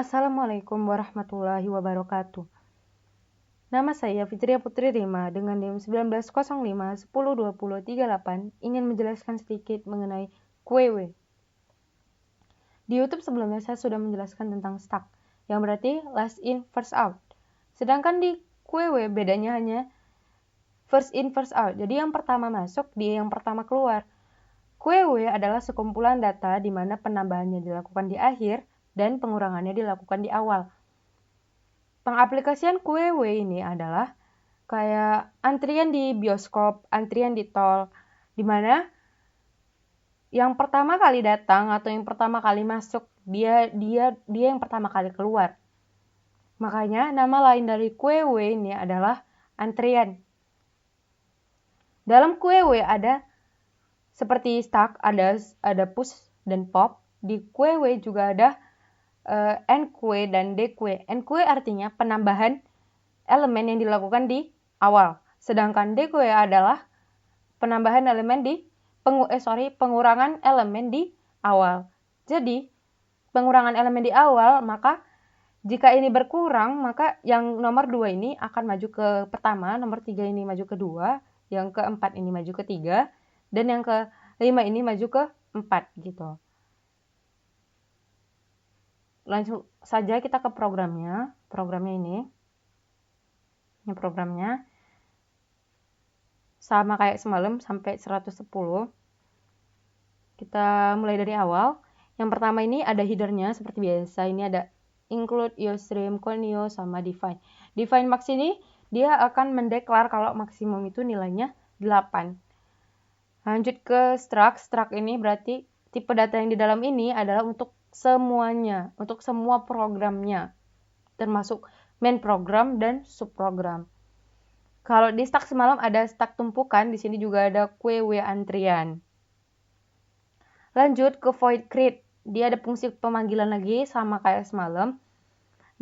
Assalamualaikum warahmatullahi wabarakatuh. Nama saya Fitria Putri Rima dengan NIM 1905102038 ingin menjelaskan sedikit mengenai QW. Di YouTube sebelumnya saya sudah menjelaskan tentang stuck, yang berarti last in first out. Sedangkan di QW bedanya hanya first in first out. Jadi yang pertama masuk, dia yang pertama keluar. QW adalah sekumpulan data di mana penambahannya dilakukan di akhir dan pengurangannya dilakukan di awal. Pengaplikasian QW ini adalah kayak antrian di bioskop, antrian di tol, di mana yang pertama kali datang atau yang pertama kali masuk dia yang pertama kali keluar. Makanya nama lain dari QW ini adalah antrian. Dalam QW ada seperti stuck, ada push dan pop. Di QW juga ada NQ dan DQ. NQ artinya penambahan elemen yang dilakukan di awal. Sedangkan DQ adalah penambahan elemen di pengurangan elemen di awal. Jadi, pengurangan elemen di awal, maka jika ini berkurang, maka yang nomor 2 ini akan maju ke pertama, nomor 3 ini maju ke 2, yang keempat ini maju ke 3, dan yang ke-5 ini maju ke 4 gitu. Langsung saja kita ke programnya. Programnya ini programnya sama kayak semalam sampai 110. Kita mulai dari awal. Yang pertama ini ada headernya seperti biasa. Ini ada include, usestream, conio, sama define. Define max ini dia akan mendeklar kalau maksimum itu nilainya 8. Lanjut ke struct. Struct ini berarti tipe data yang di dalam ini adalah untuk semuanya, untuk semua programnya, termasuk main program dan subprogram. Kalau di stack semalam ada stack tumpukan, di sini juga ada QW antrian. Lanjut ke void create, dia ada fungsi pemanggilan lagi sama kayak semalam.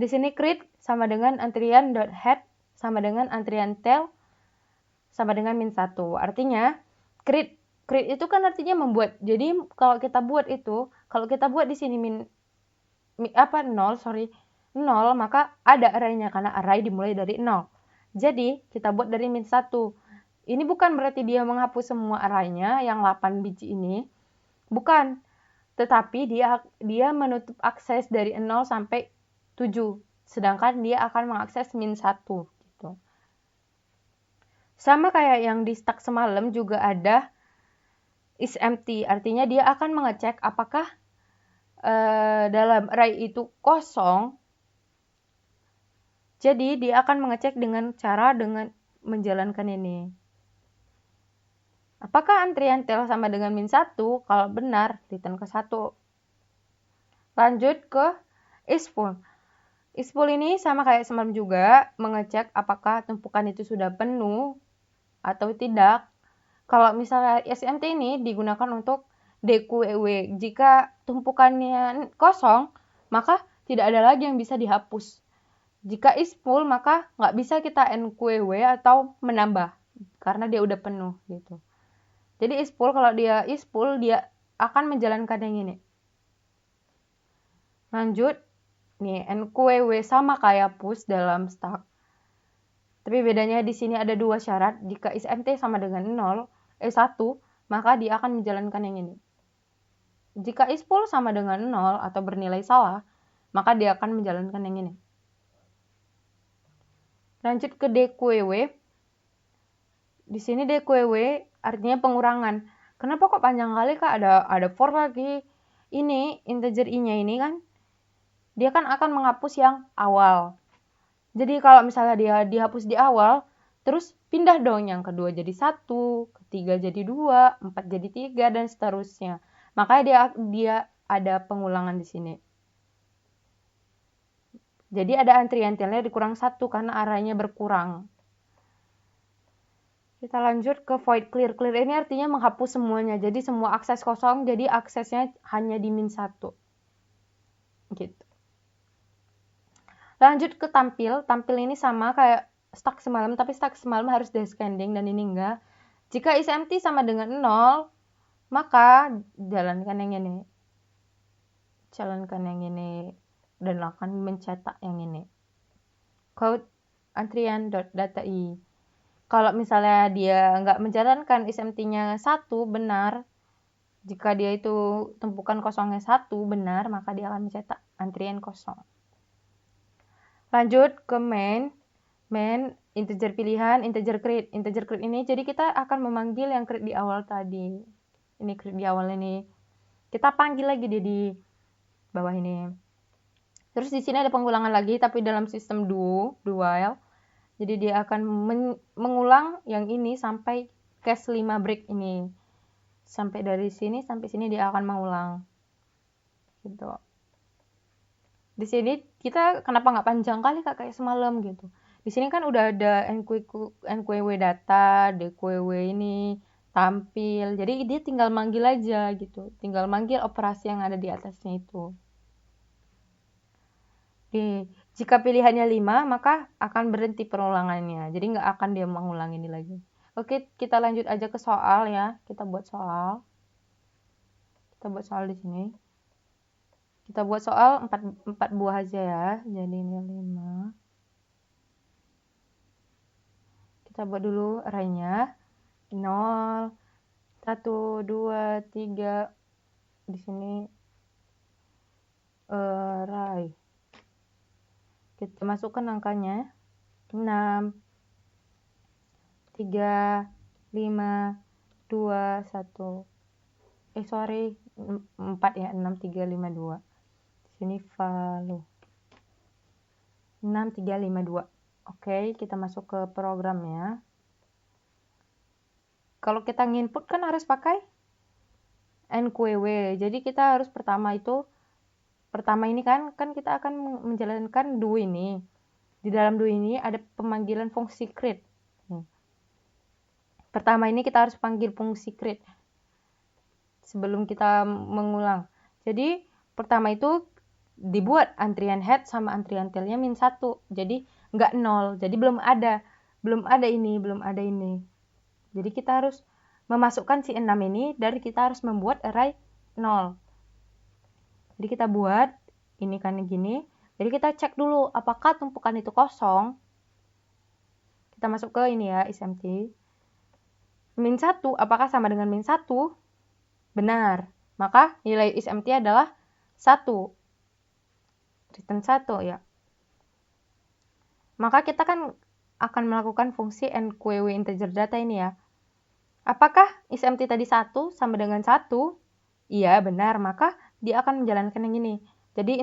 Di sini create sama dengan antrian.head sama dengan antrian tail sama dengan min 1. Artinya create itu kan artinya membuat. Jadi kalau kita buat di sini 0, maka ada array-nya karena array dimulai dari 0. Jadi kita buat dari min 1. Ini bukan berarti dia menghapus semua array-nya yang 8 biji ini. Bukan. Tetapi dia menutup akses dari 0 sampai 7. Sedangkan dia akan mengakses min 1 gitu. Sama kayak yang di stack semalam juga ada is empty, artinya dia akan mengecek apakah dalam array itu kosong. Jadi dia akan mengecek dengan menjalankan ini. Apakah antrian tail sama dengan min 1? Kalau benar, return ke 1. Lanjut ke isFull. IsFull ini sama kayak semalam juga, mengecek apakah tumpukan itu sudah penuh atau tidak. Kalau misalnya SMT ini digunakan untuk DQEW. Jika tumpukannya kosong, maka tidak ada lagi yang bisa dihapus. Jika isFull, maka nggak bisa kita NQEW atau menambah, karena dia udah penuh gitu. Jadi isFull, kalau dia isFull, dia akan menjalankan yang ini. Lanjut, nih NQEW sama kayak push dalam stack. Tapi bedanya di sini ada 2 syarat. Jika isMT sama dengan 1, maka dia akan menjalankan yang ini. Jika isFull sama dengan 0 atau bernilai salah, maka dia akan menjalankan yang ini. Lanjut ke DQW. Di sini DQW artinya pengurangan. Kenapa kok panjang kali Kak? Ada for lagi. Ini integer i-nya ini kan dia kan akan menghapus yang awal. Jadi kalau misalnya dia dihapus di awal, terus pindah dong yang kedua jadi 1, ketiga jadi 2, 4 jadi 3 dan seterusnya. Makanya dia ada pengulangan di sini. Jadi ada antrian tailnya dikurang 1 karena arahnya berkurang. Kita lanjut ke void clear. Clear ini artinya menghapus semuanya. Jadi semua akses kosong, jadi aksesnya hanya di min 1. Gitu. Lanjut ke tampil. Tampil ini sama kayak stack semalam, tapi stack semalam harus descending dan ini enggak. Jika isEmpty sama dengan 0, maka jalankan yang ini. dan akan mencetak yang ini. Code antrian.data.i. Kalau misalnya dia nggak menjalankan isempty-nya 1 benar, jika dia itu tumpukan kosongnya 1 benar, maka dia akan mencetak antrian kosong. Lanjut ke main integer pilihan, integer create. Integer create ini jadi kita akan memanggil yang create di awal tadi. Ini create di awal ini. Kita panggil lagi dia di bawah ini. Terus di sini ada pengulangan lagi tapi dalam sistem do while. Jadi dia akan mengulang yang ini sampai case 5 break ini. Sampai dari sini sampai sini dia akan mengulang. Gitu. Di sini kita kenapa nggak panjang kali Kak kayak semalam gitu. Di sini kan udah ada NQW data, DQW ini tampil. Jadi dia tinggal manggil aja gitu. Tinggal manggil operasi yang ada di atasnya itu. Jika pilihannya 5, maka akan berhenti perulangannya. Jadi nggak akan dia mengulang ini lagi. Oke, kita lanjut aja ke soal ya. Kita buat soal. Kita buat soal di sini. Kita buat soal 4 buah aja ya. Jadi ini 5. Kita buat dulu arraynya. 0, 1, 2, 3. Di sini array. Kita masukkan angkanya 6, 3, 5, 2, 1. 4 ya, 6, 3, 5, 2. Di sini value 6, 3, 5, 2. Oke, kita masuk ke program ya. Kalau kita nginput kan harus pakai NQW. Jadi kita harus pertama ini kan kita akan menjalankan do ini. Di dalam do ini ada pemanggilan fungsi create. Pertama ini kita harus panggil fungsi create sebelum kita mengulang. Jadi pertama itu dibuat antrian head sama antrian tailnya -1. Jadi nggak 0. Jadi belum ada ini. Jadi kita harus memasukkan si 6 ini dari kita harus membuat array 0. Jadi kita buat ini kan gini. Jadi kita cek dulu apakah tumpukan itu kosong. Kita masuk ke ini ya, isempty. -1 apakah sama dengan -1? Benar. Maka nilai isempty adalah 1. Return 1 ya. Maka kita kan akan melakukan fungsi NQW integer data ini ya. Apakah isempty tadi 1 sama dengan 1? Iya, benar. Maka dia akan menjalankan yang ini. Jadi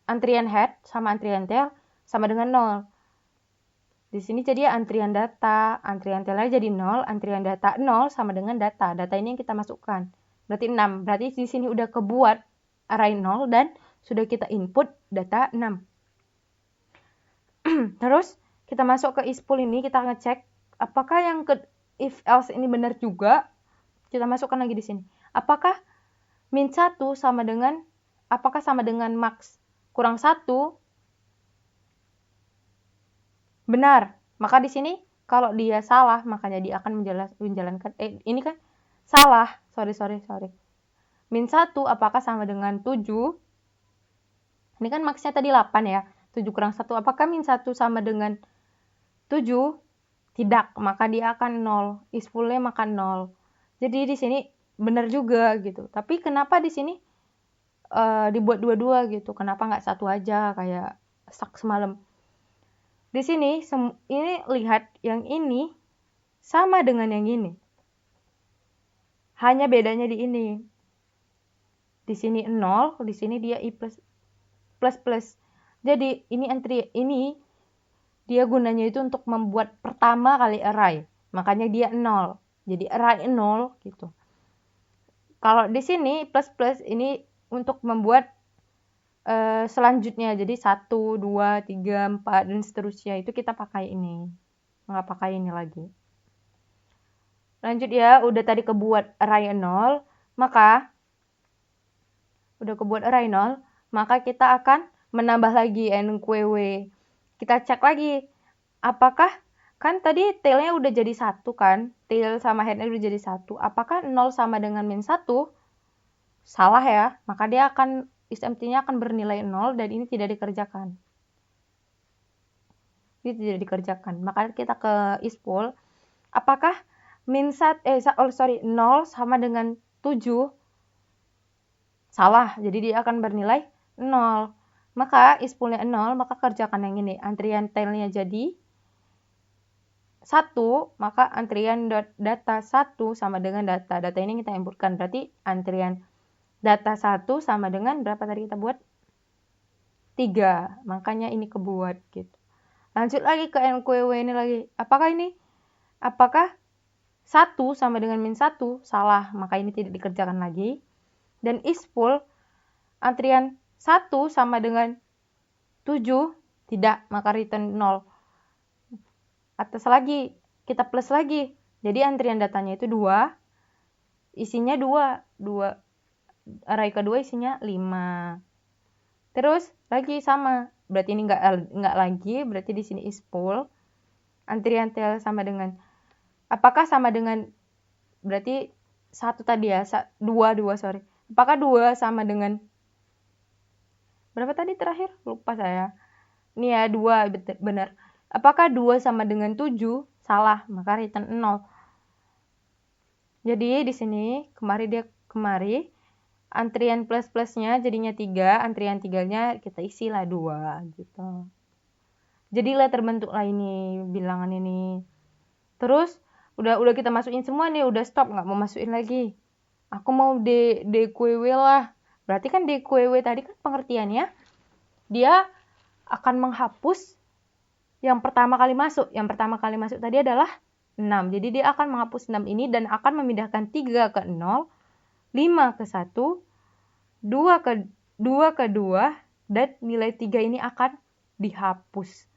antrian head sama antrian tail sama dengan 0. Di sini jadi antrian data, antrian tailnya jadi 0, antrian data 0 sama dengan data. Data ini yang kita masukkan. Berarti 6. Berarti di sini udah kebuat array 0 dan sudah kita input data 6. Terus kita masuk ke ispool ini, kita ngecek apakah yang ke if else ini benar juga. Kita masukkan lagi di sini. Apakah -1 sama dengan max kurang 1? Benar. Maka di sini kalau dia salah, makanya dia akan menjalankan ini kan salah. Sorry. -1 apakah sama dengan 7? Ini kan max-nya tadi 8 ya. 7 kurang 1 apakah -1 sama dengan 7? Tidak, maka dia akan 0. Ispool-nya maka 0. Jadi di sini benar juga gitu. Tapi kenapa di sini dibuat dua-dua gitu? Kenapa nggak satu aja kayak stuck semalam? Di sini ini lihat yang ini sama dengan yang ini. Hanya bedanya di ini. Di sini 0, di sini dia i plus. Jadi ini dia gunanya itu untuk membuat pertama kali array. Makanya dia 0. Jadi array 0 gitu. Kalau di sini plus ini untuk membuat selanjutnya. Jadi 1, 2, 3, 4 dan seterusnya itu kita pakai ini. Nggak pakai ini lagi. Lanjut ya, udah tadi kebuat array 0, maka kita akan menambah lagi NQW. Kita cek lagi apakah kan tadi tailnya udah jadi 1 kan, tail sama headnya udah jadi 1. Apakah 0 sama dengan -1? Salah ya, maka dia akan is empty-nya akan bernilai 0 dan ini tidak dikerjakan. Ini tidak dikerjakan. Maka kita ke ispool. Apakah 0 sama dengan 7? Salah. Jadi dia akan bernilai 0. Maka ispoolnya 0, maka kerjakan yang ini. Antrian tailnya jadi 1, maka antrian data 1 sama dengan data. Data ini kita inputkan. Berarti antrian data 1 sama dengan berapa tadi kita buat? 3. Makanya ini kebuat gitu. Lanjut lagi ke NQW ini lagi. Apakah 1 sama dengan min 1? Salah. Maka ini tidak dikerjakan lagi. Dan ispool antrian 1 sama dengan 7? Tidak. Maka return 0. Atas lagi. Kita plus lagi. Jadi antrian datanya itu 2. Isinya 2. Array kedua isinya 5. Terus lagi sama. Berarti ini enggak lagi. Berarti di sini ispool antrian tail sama dengan, apakah sama dengan, berarti 1 tadi ya, 2 sorry. Apakah 2 sama dengan berapa tadi terakhir? Lupa saya. Ini ya 2 benar. Apakah 2 sama dengan 7? Salah. Maka return 0. Jadi di sini kemari antrian plus-plusnya jadinya 3, antrian 3-nya kita isilah 2 gitu. Jadilah terbentuklah ini bilangan ini. Terus udah kita masukin semua nih, udah stop, nggak mau masukin lagi. Aku mau DQW lah. Berarti kan DQW tadi kan pengertiannya dia akan menghapus yang pertama kali masuk. Yang pertama kali masuk tadi adalah 6. Jadi dia akan menghapus 6 ini dan akan memindahkan 3 ke 0, 5 ke 1, 2 ke 2, dan nilai 3 ini akan dihapus.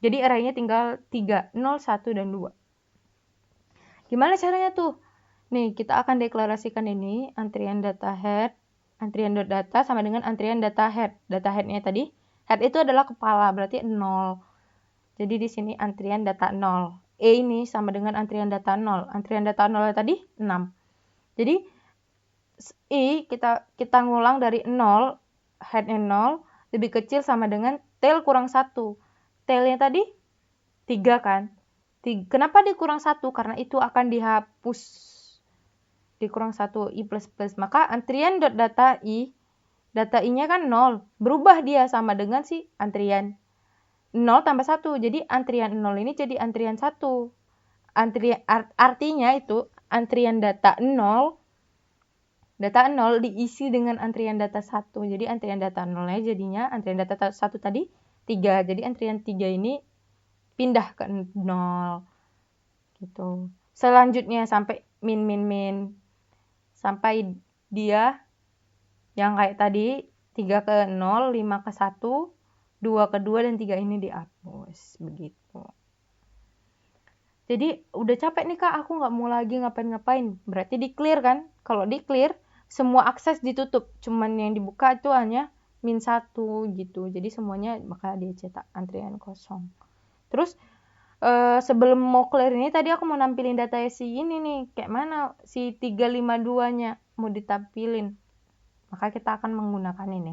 Jadi arraynya tinggal 3, 0, 1, dan 2. Gimana caranya tuh? Nih, kita akan deklarasikan ini antrian data head, antrian data sama dengan antrian data head. Data headnya tadi, head itu adalah kepala, berarti 0. Jadi di sini antrian data 0. E ini sama dengan antrian data 0. Antrian data 0 tadi 6. Jadi I kita ngulang dari 0, headnya 0, lebih kecil sama dengan tail kurang 1. Tailnya tadi 3 kan? Kenapa dikurang 1? Karena itu akan dihapus. Dikurang 1, I plus. Maka antrian data I, data I-nya kan 0. Berubah dia sama dengan si antrian 0 tambah 1. Jadi antrian 0 ini jadi antrian 1. Artinya itu antrian data 0 diisi dengan antrian data 1. Jadi antrian data 0-nya jadinya antrian data 1 tadi 3. Jadi antrian 3 ini pindah ke 0. Gitu. Selanjutnya sampai min. Sampai dia yang kayak tadi 3 ke 0, 5 ke 1, 2 ke 2, dan 3 ini dihapus. Begitu. Jadi udah capek nih kak, aku nggak mau lagi ngapain-ngapain. Berarti di clear kan? Kalau di clear, semua akses ditutup. Cuman yang dibuka itu hanya min 1 gitu. Jadi semuanya bakal dia cetak antrian kosong. Terus sebelum mau clear ini tadi aku mau nampilin data si ini nih. Kayak mana si 352-nya mau ditampilin. Maka kita akan menggunakan ini.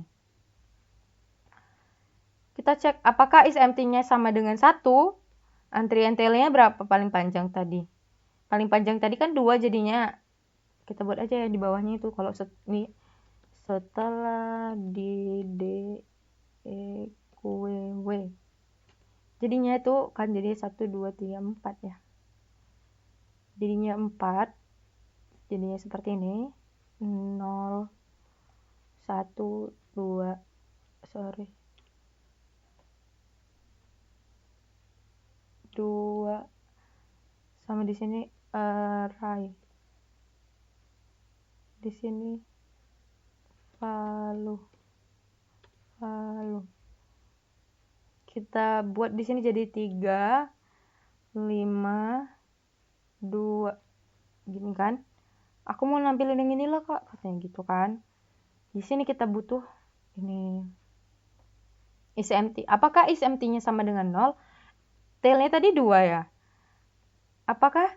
Kita cek apakah is empty-nya sama dengan 1. Antrian tail-nya berapa paling panjang tadi? Paling panjang tadi kan 2 jadinya. Kita buat aja ya di bawahnya itu. Kalau ini setelah di DQW. Jadinya itu kan jadi 1, 2, 3, 4 ya. Jadinya 4. Jadinya seperti ini. 0, 1, 2, sorry. 2 sama di sini array. Di sini value. Kita buat di sini jadi 3, 5, 2. Gini kan? Aku mau nampilin yang ini lah kak, katanya gitu kan. Di sini kita butuh ini is empty. Apakah is empty-nya sama dengan 0? Tail-nya tadi 2 ya. Apakah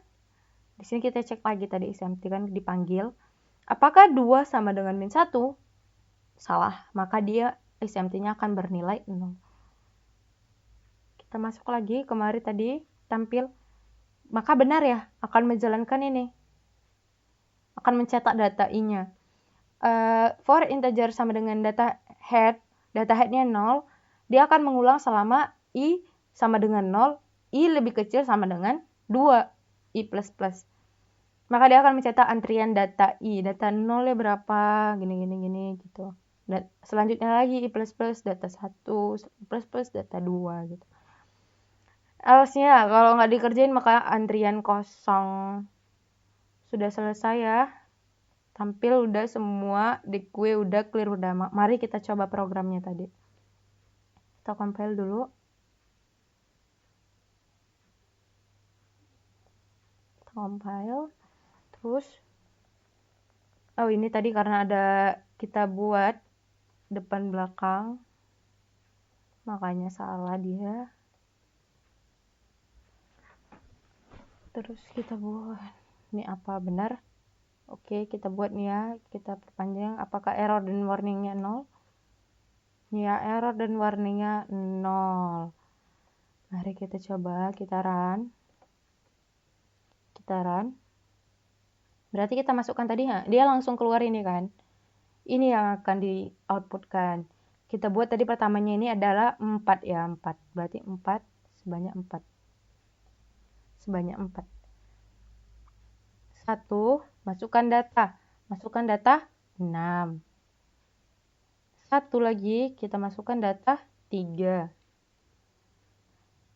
di sini kita cek lagi tadi is empty kan dipanggil. Apakah 2 sama dengan min 1? salah, maka dia SMT-nya akan bernilai 0. Kita masuk lagi kemari tadi tampil, maka benar ya akan menjalankan ini, akan mencetak data i-nya. For integer sama dengan data headnya 0, dia akan mengulang selama i sama dengan 0, i lebih kecil sama dengan 2, i plus plus. Maka dia akan mencetak antrian data i, data 0 nya berapa, gini gitu. Dan selanjutnya lagi i plus plus data 1, i plus plus data 2 gitu. Else-nya kalau nggak dikerjain maka antrian kosong. Sudah selesai ya. Tampil udah semua, di gue udah clear udah. Mari kita coba programnya tadi. Kita compile dulu. Kita compile. Terus ini tadi karena ada kita buat depan belakang, makanya salah dia. Terus kita buat ini apa benar? Oke, kita buat nih ya, kita perpanjang. Apakah error dan warningnya 0? Ya, error dan warningnya 0. Mari kita coba, kita run. Berarti kita masukkan tadi ya, dia langsung keluar ini kan. Ini yang akan di outputkan. Kita buat tadi pertamanya ini adalah 4 ya, 4. Berarti 4 sebanyak 4. Sebanyak 4. 1, masukkan data. Masukkan data 6. 1 lagi kita masukkan data 3.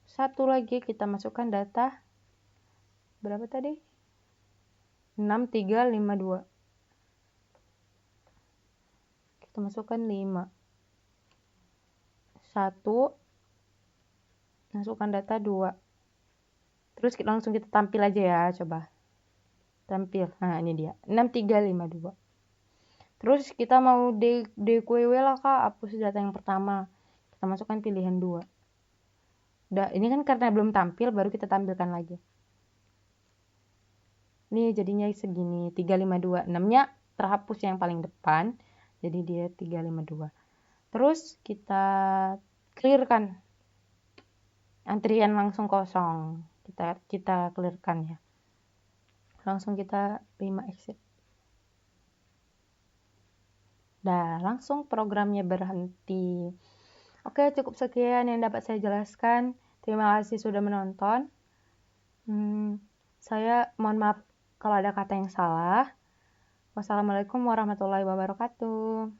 1 lagi kita masukkan data berapa tadi? 6, 3, 5, 2. Kita masukkan 5. 1, masukkan data 2. Terus langsung kita tampil aja ya, coba. Tampil. Nah, ini dia. 6, 3, 5, 2. Terus kita mau DQW lah Kak, hapus data yang pertama. Kita masukkan pilihan 2. Udah, ini kan karena belum tampil, baru kita tampilkan lagi. Ini jadinya segini, 352. 6-nya terhapus yang paling depan, jadi dia 352. Terus kita clearkan. Antrian langsung kosong. Kita clearkan ya. Langsung kita 5 exit. Dah, langsung programnya berhenti. Oke, cukup sekian yang dapat saya jelaskan. Terima kasih sudah menonton. Saya mohon maaf kalau ada kata yang salah. Wassalamualaikum warahmatullahi wabarakatuh.